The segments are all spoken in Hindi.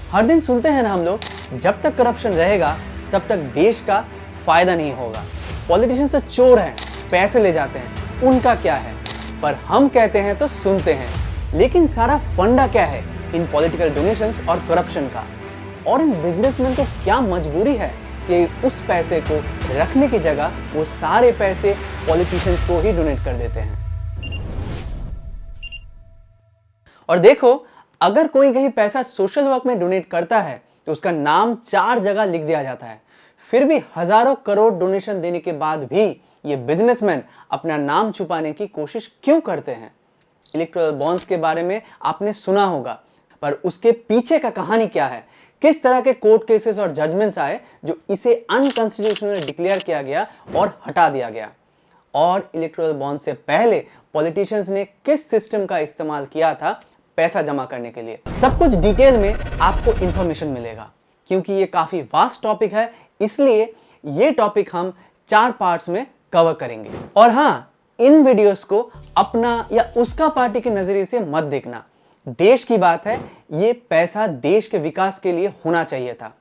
हर दिन सुनते हैं ना हम लोग, जब तक करप्शन रहेगा तब तक देश का फायदा नहीं होगा। पॉलिटिशियंस तो चोर हैं, पैसे ले जाते हैं, उनका क्या है। पर हम कहते हैं तो सुनते हैं। लेकिन सारा फंडा क्या है इन पॉलिटिकल डोनेशंस और करप्शन का? और इन बिजनेसमैन को क्या मजबूरी है कि उस पैसे को रखने की जगह वो सारे पैसे पॉलिटिशियंस को ही डोनेट कर देते हैं? और देखो, अगर कोई कहीं पैसा सोशल वर्क में डोनेट करता है तो उसका नाम 4 जगह लिख दिया जाता है। फिर भी हजारों करोड़ डोनेशन देने के बाद भी ये बिजनेसमैन अपना नाम छुपाने की कोशिश क्यों करते हैं? इलेक्टोरल बॉन्ड्स के बारे में आपने सुना होगा, पर उसके पीछे का कहानी क्या है? किस तरह के कोर्ट केसेस और जजमेंट्स आए जो इसे अनकॉन्स्टिट्यूशनल डिक्लेयर किया गया और हटा दिया गया? और इलेक्टोरल बॉन्ड से पहले पॉलिटिशियंस ने किस सिस्टम का इस्तेमाल किया था पैसा जमा करने के लिए? सब कुछ डिटेल में आपको इंफॉर्मेशन मिलेगा। क्योंकि ये काफी वास्ट टॉपिक है, इसलिए ये टॉपिक हम 4 पार्ट्स में कवर करेंगे। और हाँ, इन वीडियोस को अपना या उसका पार्टी के नजरिए से मत देखना। देश की बात है, ये पैसा देश के विकास के लिए होना चाहिए था।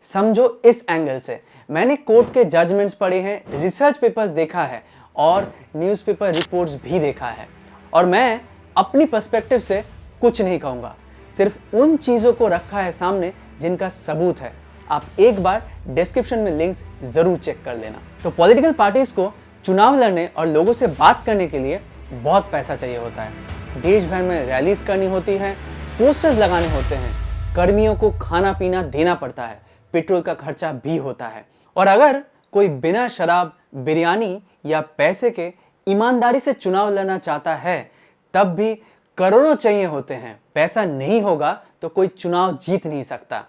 समझो इस एंगल से। मैंने कोर्ट के जजमेंट्स पढ़े हैं, रिसर्च पेपर्स देखा है और न्यूज़पेपर रिपोर्ट्स भी देखा है। और मैं अपनी पर्सपेक्टिव से कुछ नहीं कहूंगा, सिर्फ उन चीजों को रखा है सामने जिनका सबूत है। आप एक बार डिस्क्रिप्शन में लिंक्स जरूर चेक कर लेना। तो पॉलिटिकल पार्टीज को चुनाव लड़ने और लोगों से बात करने के लिए बहुत पैसा चाहिए होता है। देश भर में रैलीज करनी होती है, पोस्टर्स लगाने होते हैं, कर्मियों को खाना पीना देना पड़ता है, पेट्रोल का खर्चा भी होता है। और अगर कोई बिना शराब, बिरयानी या पैसे के ईमानदारी से चुनाव लड़ना चाहता है, तब भी करोड़ों चाहिए होते हैं। पैसा नहीं होगा तो कोई चुनाव जीत नहीं सकता।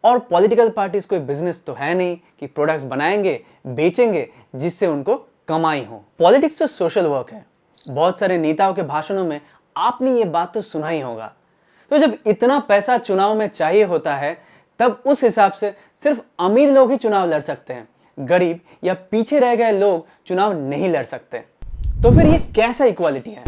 और पॉलिटिकल पार्टीज कोई बिजनेस तो है नहीं कि प्रोडक्ट्स बनाएंगे, बेचेंगे जिससे उनको कमाई हो। पॉलिटिक्स तो सोशल वर्क है। बहुत सारे नेताओं के भाषणों में आपने ये बात तो सुना ही होगा। तो जब इतना पैसा चुनाव में चाहिए होता है, तब उस हिसाब से सिर्फ अमीर लोग ही चुनाव लड़ सकते हैं, गरीब या पीछे रह गए लोग चुनाव नहीं लड़ सकते। तो फिर ये कैसा इक्वालिटी है?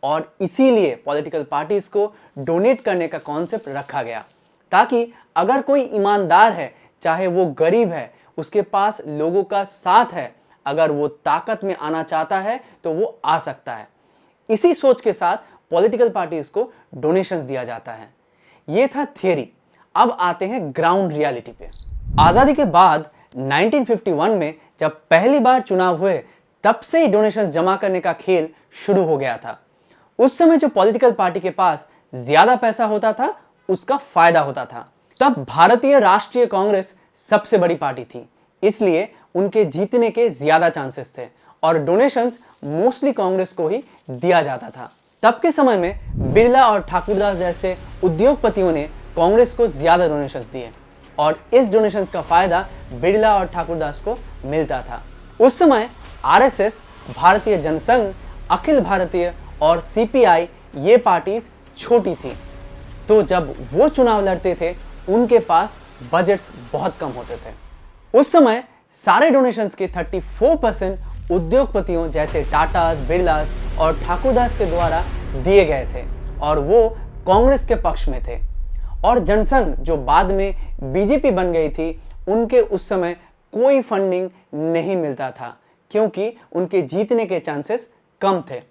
और इसीलिए पॉलिटिकल पार्टीज को डोनेट करने का कॉन्सेप्ट रखा गया, ताकि अगर कोई ईमानदार है, चाहे वो गरीब है, उसके पास लोगों का साथ है, अगर वो ताकत में आना चाहता है तो वो आ सकता है। इसी सोच के साथ पॉलिटिकल पार्टीज को डोनेशंस दिया जाता है। ये था थियरी। अब आते हैं ग्राउंड रियलिटी पे। आजादी के बाद 1951 में जब पहली बार चुनाव हुए, तब से ही डोनेशंस जमा करने का खेल शुरू हो गया था। उस समय जो पॉलिटिकल पार्टी के पास ज्यादा पैसा होता था, उसका फायदा होता था। तब भारतीय राष्ट्रीय कांग्रेस सबसे बड़ी पार्टी थी, इसलिए उनके जीतने के ज्यादा चांसेस थे और डोनेशंस मोस्टली कांग्रेस को ही दिया जाता था। तब के समय में बिरला और ठाकुरदास जैसे उद्योगपतियों ने कांग्रेस को ज्यादा डोनेशंस दिए और इस डोनेशंस का फायदा बिरला और ठाकुरदास को मिलता था। उस समय आरएसएस, भारतीय जनसंघ, अखिल भारतीय और सीपीआई ये पार्टीज छोटी थी, तो जब वो चुनाव लड़ते थे उनके पास बजट्स बहुत कम होते थे। उस समय सारे डोनेशंस के 34% उद्योगपतियों जैसे टाटास, बिरलास और ठाकुरदास के द्वारा दिए गए थे और वो कांग्रेस के पक्ष में थे। और जनसंघ, जो बाद में बीजेपी बन गई थी, उनके उस समय कोई फंडिंग नहीं मिलता था क्योंकि उनके जीतने के चांसेस कम थे।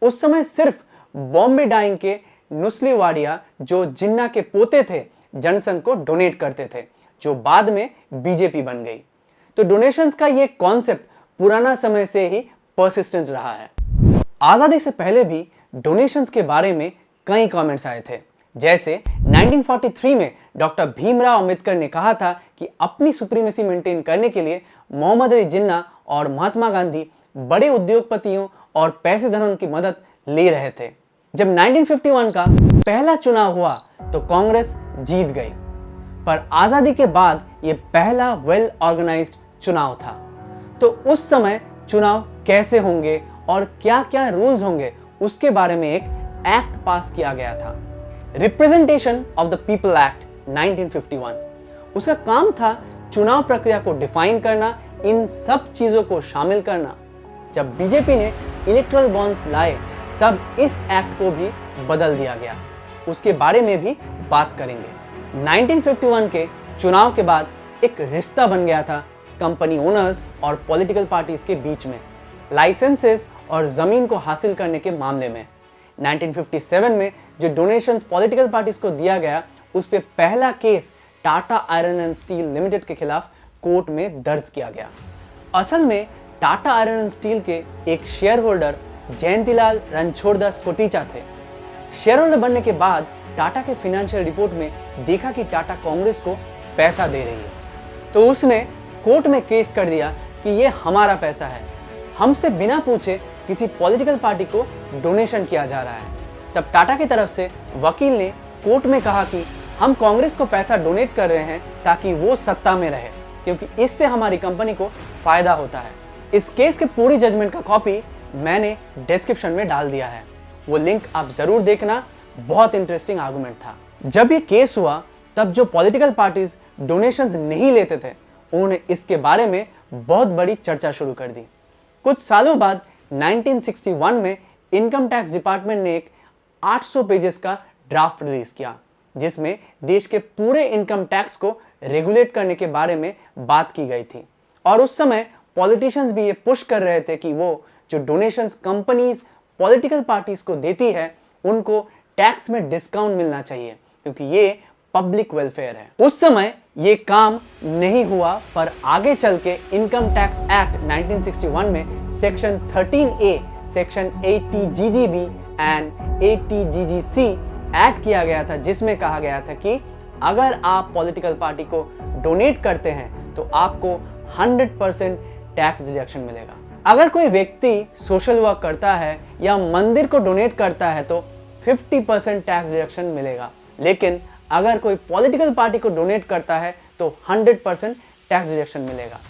उस समय सिर्फ बॉम्बे डाइंग के नुस्ली वाडिया, जो जिन्ना के पोते थे, जनसंघ को डोनेट करते थे, जो बाद में बीजेपी बन गई। तो डोनेशंस का ये कॉन्सेप्ट पुराना समय से ही परसिस्टेंट रहा है। आजादी से पहले भी डोनेशंस के बारे में कई कमेंट्स आए थे। जैसे 1943 में डॉक्टर भीमराव अंबेडकर ने कहा था कि अपनी सुप्रीमेसी मेंटेन करने के लिए मोहम्मद अली जिन्ना और महात्मा गांधी बड़े उद्योगपतियों और पैसेदारों की मदद ले रहे थे। जब 1951 का पहला चुनाव हुआ तो कांग्रेस जीत गई, पर आजादी के बाद यह पहला वेल ऑर्गेनाइज्ड चुनाव था। तो उस समय चुनाव कैसे होंगे और क्या क्या रूल्स होंगे, उसके बारे में एक एक्ट पास किया गया था, representation of the people act 1951। उसका काम था चुनाव प्रक्रिया को डिफाइन करना, इन सब चीजों को शामिल करना। जब बीजेपी ने इलेक्टोरल बॉन्ड्स लाए, तब इस एक्ट को भी बदल दिया गया। उसके बारे में भी बात करेंगे। 1951 के चुनाव के बाद एक रिश्ता बन गया था कंपनी ओनर्स और पॉलिटिकल पार्टीज के बीच में, लाइसेंसेस और जमीन को हासिल करने के मामले में। 1957 में जो डोनेशंस पॉलिटिकल पार्टीज को दिया गया, उस पे पहला case Tata iron and steel limited के खिलाफ कोर्ट में दर्ज किया गया। असल में टाटा आयरन एंड स्टील के एक शेयर होल्डर जयंतीलाल रणछोड़दास कोटीचा थे। शेयर होल्डर बनने के बाद टाटा के फाइनेंशियल रिपोर्ट में देखा कि टाटा कांग्रेस को पैसा दे रही है, तो उसने कोर्ट में केस कर दिया कि ये हमारा पैसा है, हमसे बिना पूछे किसी पॉलिटिकल पार्टी को डोनेशन किया जा रहा है। तब टाटा की तरफ से वकील ने कोर्ट में कहा कि हम कांग्रेस को पैसा डोनेट कर रहे हैं ताकि वो सत्ता में रहे, क्योंकि इससे हमारी कंपनी को फायदा होता है। इस केस के पूरी जजमेंट का कॉपी मैंने डिस्क्रिप्शन में डाल दिया है, वो लिंक आप जरूर देखना, बहुत इंटरेस्टिंग आर्गुमेंट था। जब ये केस हुआ तब जो पॉलिटिकल पार्टीज डोनेशंस नहीं लेते थे, उन्होंने इसके बारे में बहुत बड़ी चर्चा शुरू कर दी। कुछ सालों बाद 1961 में इनकम टैक्स डिपार्टमेंट ने एक 800 पेजेस का ड्राफ्ट रिलीज किया, जिसमें देश के पूरे इनकम टैक्स को रेगुलेट करने के बारे में बात की गई थी। और उस समय पॉलिटिशियंस भी ये पुश कर रहे थे कि वो जो डोनेशंस कंपनीज पॉलिटिकल पार्टीज को देती है, उनको टैक्स में डिस्काउंट मिलना चाहिए, क्योंकि ये पब्लिक वेलफेयर है। उस समय ये काम नहीं हुआ, पर आगे चल के इनकम टैक्स एक्ट 1961 में section 13A, section 80GGB and 80GGC add किया गया था, जिसमें कहा गया था कि अगर आप पॉलिटिकल पार्टी को डोनेट करते हैं तो आपको 100% टैक्स डिडक्शन मिलेगा। अगर कोई व्यक्ति सोशल वर्क करता है या मंदिर को डोनेट करता है तो 50% टैक्स डिडक्शन मिलेगा, लेकिन अगर कोई पॉलिटिकल पार्टी को डोनेट करता है तो 100% टैक्स डिडक्शन मिलेगा।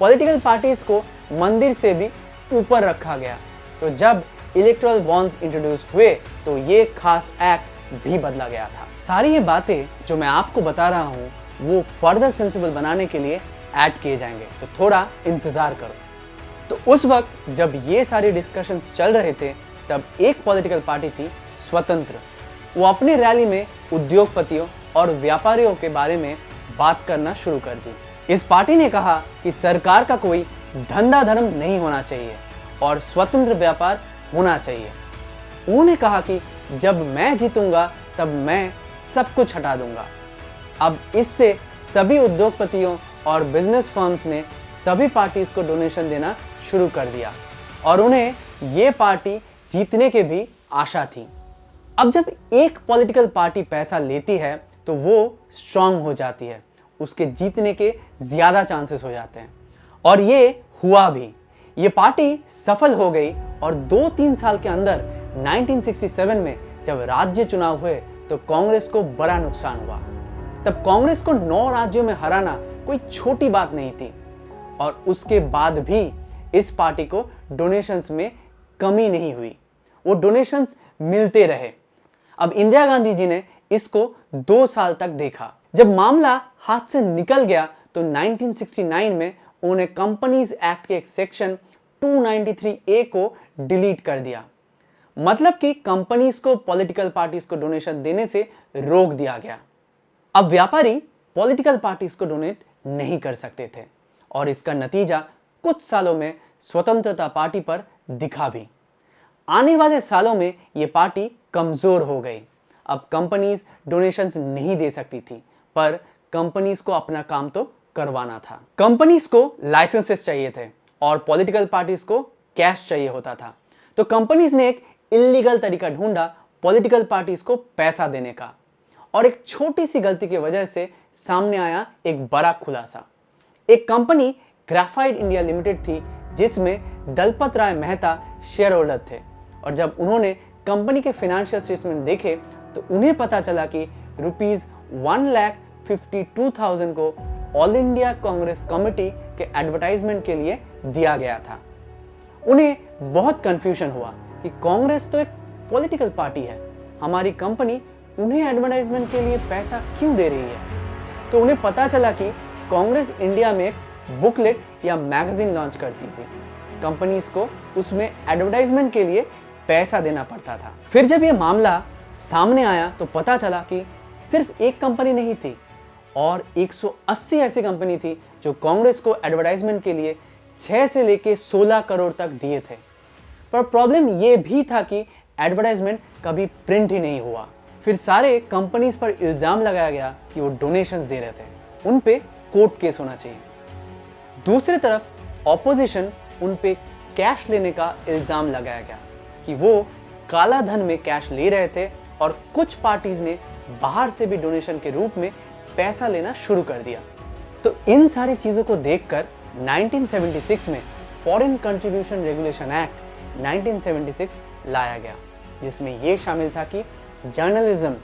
पॉलिटिकल पार्टीज को मंदिर से भी ऊपर रखा गया। तो जब इलेक्टोरल बॉन्ड्स इंट्रोड्यूस हुए तो ये खास एक्ट भी बदला गया था। सारी ये बातें जो मैं आपको बता रहा हूँ वो फर्दर सेंसिबल बनाने के लिए ऐड किए जाएंगे, तो थोड़ा इंतजार करो। तो उस वक्त जब ये सारी डिस्कशंस चल रहे थे, तब एक पॉलिटिकल पार्टी थी स्वतंत्र। वो अपने रैली में उद्योगपतियों और व्यापारियों के बारे में बात करना शुरू कर दी। इस पार्टी ने कहा कि सरकार का कोई धंधा धर्म नहीं होना चाहिए और स्वतंत्र व्यापार होना चाहिए। उन्होंने कहा कि जब मैं जीतूंगा तब मैं सब कुछ हटा दूंगा। अब इससे सभी उद्योगपतियों और बिजनेस फर्म्स ने सभी पार्टीज को डोनेशन देना शुरू कर दिया और उन्हें ये पार्टी जीतने के भी आशा थी। अब जब एक पॉलिटिकल पार्टी पैसा लेती है तो वो स्ट्रांग हो जाती है, उसके जीतने के ज्यादा चांसेस हो जाते हैं, और ये हुआ भी। ये पार्टी सफल हो गई और 2-3 साल के अंदर 1967 में जब राज्य चुनाव हुए तो कांग्रेस को बड़ा नुकसान हुआ। तब कांग्रेस को 9 राज्यों में हराना कोई छोटी बात नहीं थी, और उसके बाद भी इस पार्टी को डोनेशंस में कमी नहीं हुई, वो डोनेशंस मिलते रहे। अब इंदिरा गांधी जी ने इसको 2 साल तक देखा। जब मामला हाथ से निकल गया तो 1969 में उन्होंने कंपनीज एक्ट के एक सेक्शन 293A को डिलीट कर दिया। मतलब कि कंपनीज को पॉलिटिकल पार्टीज को डोनेशन देने से रोक दिया गया। अब व्यापारी पॉलिटिकल पार्टीज को डोनेट नहीं कर सकते थे, और इसका नतीजा कुछ सालों में स्वतंत्रता पार्टी पर दिखा भी। आने वाले सालों में यह पार्टी कमजोर हो गई। अब कंपनीज डोनेशंस नहीं दे सकती थी, पर कंपनीज को अपना काम तो करवाना था। कंपनीज को लाइसेंसेस चाहिए थे और पॉलिटिकल पार्टीज को कैश चाहिए होता था। तो कंपनीज ने एक इलीगल तरीका ढूंढा पॉलिटिकल पार्टीज को पैसा देने का, और एक छोटी सी गलती की वजह से सामने आया एक बड़ा खुलासा। एक कंपनी ग्रेफाइट इंडिया लिमिटेड थी, जिसमें दलपत राय मेहता शेयर होल्डर थे, और जब उन्होंने कंपनी के फाइनेंशियल स्टेटमेंट देखे तो उन्हें पता चला कि ₹1,52,000 को ऑल इंडिया कांग्रेस कमेटी के एडवर्टाइजमेंट के लिए दिया गया था। उन्हें बहुत कंफ्यूजन हुआ कि कांग्रेस तो एक पॉलिटिकल पार्टी है, हमारी कंपनी उन्हें एडवर्टाइजमेंट के लिए पैसा क्यों दे रही है। तो उन्हें पता चला कि कांग्रेस इंडिया में एक बुकलेट या मैगजीन लॉन्च करती थी, कंपनीज को उसमें एडवर्टाइजमेंट के लिए पैसा देना पड़ता था। फिर जब ये मामला सामने आया तो पता चला कि सिर्फ एक कंपनी नहीं थी और 180 ऐसी कंपनी थी जो कांग्रेस को एडवर्टाइजमेंट के लिए 6 से लेके 16 करोड़ तक दिए थे। पर प्रॉब्लम यह भी था कि एडवर्टाइजमेंट कभी प्रिंट ही नहीं हुआ। फिर सारे कंपनीज पर इल्जाम लगाया गया कि वो डोनेशंस दे रहे थे, उन पे कोर्ट केस होना चाहिए। दूसरी तरफ ऑपोजिशन उन पे कैश लेने का इल्जाम लगाया गया कि वो काला धन में कैश ले रहे थे और कुछ पार्टीज ने बाहर से भी डोनेशन के रूप में पैसा लेना शुरू कर दिया। तो इन सारी चीजों को देखकर 1976 में फॉरेन कंट्रीब्यूशन रेगुलेशन एक्ट 1976 लाया गया, जिसमें यह शामिल था कि जर्नलिज्म,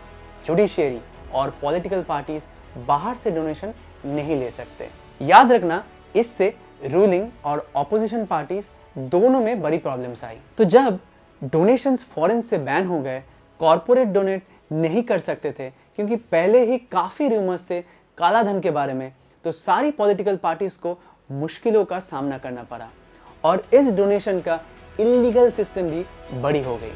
जुडिशियरी और पॉलिटिकल पार्टीज बाहर से डोनेशन नहीं ले सकते। याद रखना, इससे रूलिंग और ऑपोजिशन पार्टीज दोनों में बड़ी प्रॉब्लम्स आई। तो जब डोनेशंस फॉरेन से बैन हो गए, कॉर्पोरेट डोनेट नहीं कर सकते थे क्योंकि पहले ही काफी रूमर्स थे काला धन के बारे में, तो सारी पॉलिटिकल पार्टीज को मुश्किलों का सामना करना पड़ा और इस डोनेशन का इलीगल सिस्टम भी बड़ी हो गई।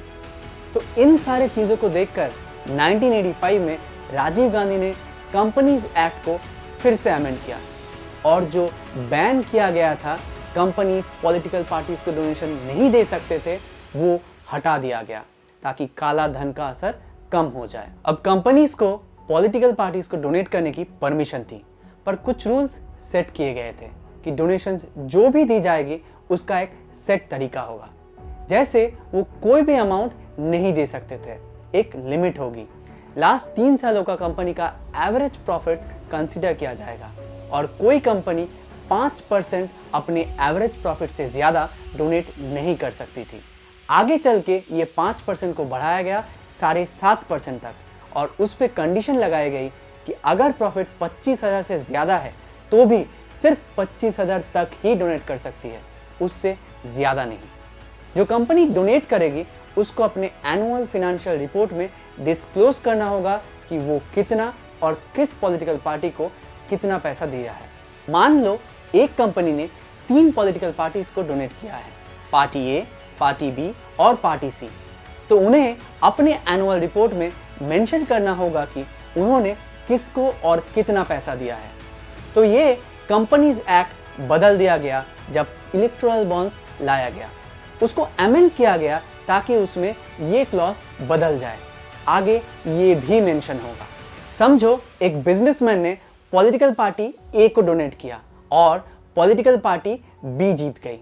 तो इन सारे चीजों को देखकर 1985 में राजीव गांधी ने कंपनीज एक्ट को फिर से अमेंड किया और जो बैन किया गया था, कंपनीज पॉलिटिकल पार्टीज को डोनेशन नहीं दे सकते थे, वो हटा दिया गया ताकि काला धन का असर कम हो जाए। अब कंपनीज को पॉलिटिकल पार्टीज को डोनेट करने की परमिशन थी, पर कुछ रूल्स सेट किए गए थे कि डोनेशंस जो भी दी जाएगी उसका एक सेट तरीका होगा। जैसे वो कोई भी अमाउंट नहीं दे सकते थे, एक लिमिट होगी। लास्ट 3 सालों का कंपनी का एवरेज प्रॉफिट कंसीडर किया जाएगा और कोई कंपनी 5% अपने एवरेज प्रॉफिट से ज्यादा डोनेट नहीं कर सकती थी। आगे चल के ये 5% को बढ़ाया गया 7.5% तक और उस पे कंडीशन लगाई गई कि अगर प्रॉफिट 25,000 से ज्यादा है तो भी सिर्फ 25,000 तक ही डोनेट कर सकती है, उससे ज्यादा नहीं। जो कंपनी डोनेट करेगी उसको अपने एनुअल फाइनेंशियल रिपोर्ट में डिस्क्लोज करना होगा कि वो कितना और किस पॉलिटिकल पार्टी को कितना पैसा दिया है। मान लो एक कंपनी ने 3 पॉलिटिकल पार्टीज को डोनेट किया है, पार्टी ए, पार्टी बी और पार्टी सी, तो उन्हें अपने एनुअल रिपोर्ट में मेंशन करना होगा कि उन्होंने किसको और कितना पैसा दिया है। तो ये कंपनीज एक्ट बदल दिया गया जब इलेक्टोरल बॉन्ड्स लाया गया, उसको अमेंड किया गया ताकि उसमें ये क्लॉज बदल जाए। आगे ये भी मेंशन होगा। समझो एक बिजनेसमैन ने पॉलिटिकल पार्टी ए को डोनेट किया और पॉलिटिकल पार्टी बी जीत गई,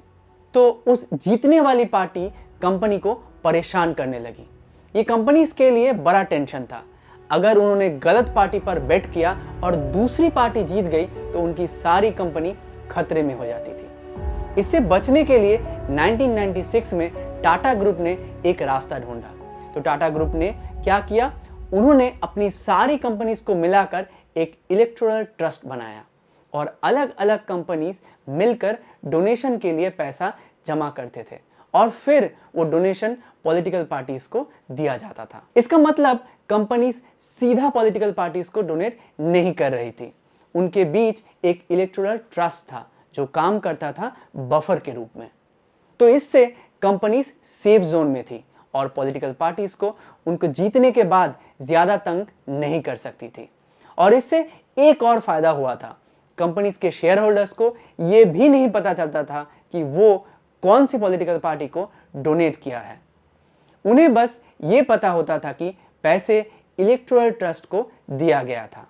तो उस जीतने वाली पार्टी कंपनी को परेशान करने लगी। ये कंपनीज के लिए बड़ा टेंशन था। अगर उन्होंने गलत पार्टी पर बेट किया और दूसरी पार्टी जीत गई तो उनकी सारी कंपनी खतरे में हो जाती थी। इससे बचने के लिए 1996 में टाटा ग्रुप ने एक रास्ता ढूंढा। तो टाटा ग्रुप ने क्या किया, उन्होंने अपनी सारी कंपनीज को मिलाकर एक इलेक्टोरल ट्रस्ट बनाया और अलग अलग कंपनीज मिलकर डोनेशन के लिए पैसा जमा करते थे और फिर वो डोनेशन पॉलिटिकल पार्टीज को दिया जाता था। इसका मतलब कंपनीज सीधा पॉलिटिकल पार्टीज को डोनेट नहीं कर रही थी, उनके बीच एक इलेक्टोरल ट्रस्ट था जो काम करता था बफर के रूप में। तो इससे कंपनीज सेफ जोन में थी और पॉलिटिकल पार्टीज को उनको जीतने के बाद ज्यादा तंग नहीं कर सकती थी। और इससे एक और फायदा हुआ था, कंपनीज के शेयर होल्डर्स को यह भी नहीं पता चलता था कि वो कौन सी पॉलिटिकल पार्टी को डोनेट किया है। उन्हें बस ये पता होता था कि पैसे इलेक्टोरल ट्रस्ट को दिया गया था।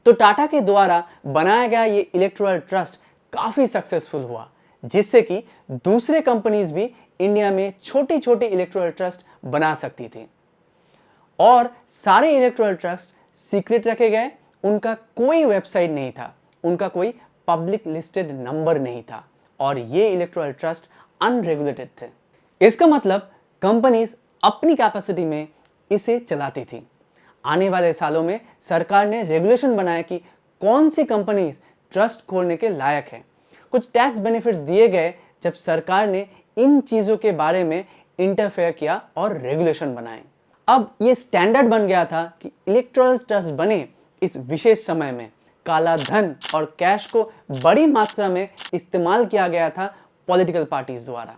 तो टाटा के द्वारा बनाया गया ये इलेक्टोरल ट्रस्ट काफी सक्सेसफुल हुआ, जिससे कि दूसरे कंपनीज भी इंडिया में छोटे छोटे इलेक्टोरल ट्रस्ट बना सकती थी। और सारे इलेक्टोरल ट्रस्ट सीक्रेट रखे गए, उनका कोई वेबसाइट नहीं था, उनका कोई पब्लिक लिस्टेड नंबर नहीं था और ये इलेक्टोरल ट्रस्ट अनरेगुलेटेड थे। इसका मतलब कंपनीज अपनी कैपेसिटी में इसे चलाती थी। आने वाले सालों में सरकार ने रेगुलेशन बनाया कि कौन सी कंपनीज ट्रस्ट खोलने के लायक है। कुछ टैक्स बेनिफिट्स दिए गए जब सरकार ने इन चीजों के बारे में इंटरफेयर किया और रेगुलेशन बनाए। अब ये स्टैंडर्ड बन गया था कि इलेक्टोरल ट्रस्ट बने इस विशेष समय में काला धन और कैश को बड़ी मात्रा में इस्तेमाल किया गया था पॉलिटिकल पार्टीज द्वारा।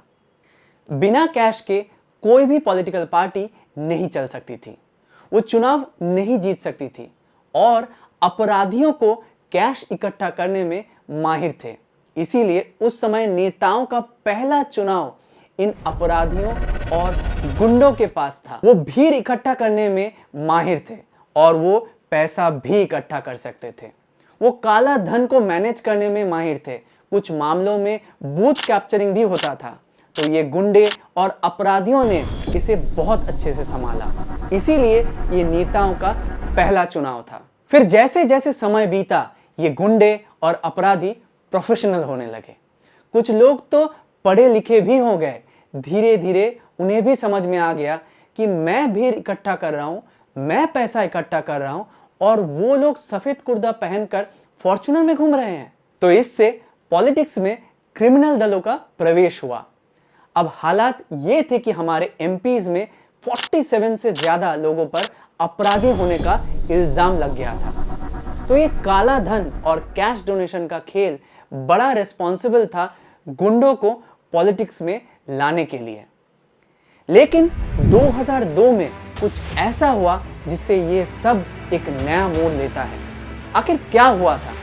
बिना कैश के कोई भी पॉलिटिकल पार्टी नहीं चल सकती थी, वो चुनाव नहीं जीत सकती थी और अपराधियों को कैश इकट्ठा करने में माहिर थे। इसीलिए उस समय नेताओं का पहला चुनाव इन अपराधियों और गुंडों के पास था। वो भीड़ इकट्ठा करने में माहिर थे और वो पैसा भी इकट्ठा कर सकते थे। वो काला धन को मैनेज करने में माहिर थे। कुछ मामलों में बूथ कैप्चरिंग भी होता था। तो ये गुंडे और अपराधियों ने इसे बहुत अच्छे से संभाला। इसीलिए ये नेताओं का पहला चुनाव था। फिर जैसे जैसे समय बीता, ये गुंडे और अपराधी प्रोफेशनल होने लगे। कुछ लोग तो पढ़े लिखे भी हो गए। धीरे धीरे उन्हें भी समझ में आ गया कि मैं भीड़ इकट्ठा कर रहा हूं, मैं पैसा इकट्ठा कर रहा हूं और वो लोग सफेद कुर्ता पहनकर फॉर्च्यूनर में घूम रहे हैं। तो इससे पॉलिटिक्स में क्रिमिनल दलों का प्रवेश हुआ। अब हालात ये थे कि हमारे एमपीज में 47 से ज्यादा लोगों पर अपराधी होने का इल्जाम लग गया था। तो ये काला धन और कैश डोनेशन का खेल बड़ा रिस्पॉन्सिबल था गुंडों को पॉलिटिक्स में लाने के लिए। लेकिन 2002 में कुछ ऐसा हुआ जिससे ये सब एक नया मोड़ लेता है। आखिर क्या हुआ था,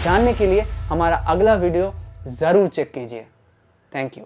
जानने के लिए हमारा अगला वीडियो जरूर चेक कीजिए। Thank you.